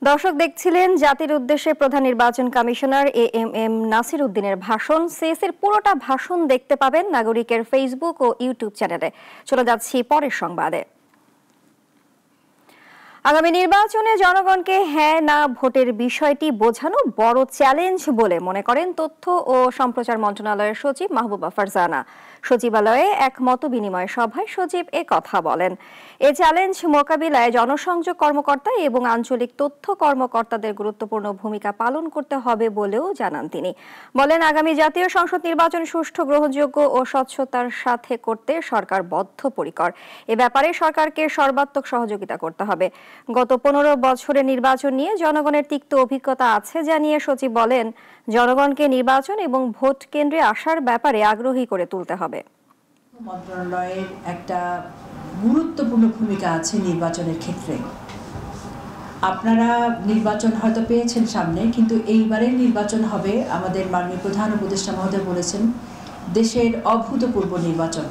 দর্শক দেখছিলেন জাতির উদ্দেশ্যে প্রধান নির্বাচন কমিশনার এএমএম নাসির উদ্দিনের ভাষণ। সিএসের পুরোটা ভাষণ দেখতে পাবেন নাগরিকের ফেসবুক ও ইউটিউব চ্যানেলে। চলে যাচ্ছি পরের সংবাদে। আগামী নির্বাচনে জনগণকে হ্যাঁ না ভোটের বিষয়টি বোঝানো বড় চ্যালেঞ্জ বলে মনে করেন তথ্য ও সম্প্রচার মন্ত্রণালয়ের সচিব মাহবুবা ফারজানা। সচিবালয়ে এক মতবিনিময় সভায় সচিব এ কথা বলেন। এ চ্যালেঞ্জ মোকাবিলায় জনসংযোগ কর্মকর্তা এবং আঞ্চলিক তথ্য কর্মকর্তাদের গুরুত্বপূর্ণ ভূমিকা পালন করতে হবে বলেও জানান তিনি। বলেন, আগামী জাতীয় সংসদ নির্বাচন সুষ্ঠু, গ্রহণযোগ্য ও স্বচ্ছতার সাথে করতে সরকার বদ্ধপরিকর। এ ব্যাপারে সরকারকে সর্বাত্মক সহযোগিতা করতে হবে। গত 15 বছরের নির্বাচন নিয়ে জনগণের তিক্ত অভিজ্ঞতা আছে জানিয়ে সচিব বলেন, জনগণকে নির্বাচন এবং ভোট কেন্দ্রে আসার ব্যাপারে আগ্রহী করে তুলতে হবে। মন্ত্রণালয়ের একটা গুরুত্বপূর্ণ ভূমিকা আছে নির্বাচনের ক্ষেত্রে। আপনারা নির্বাচন হয়তো পেয়েছেন সামনে, কিন্তু এইবারের নির্বাচন হবে, আমাদের মাননীয় প্রধান উপদেষ্টা মহোদয় বলেছেন, দেশের অভূতপূর্ব নির্বাচন।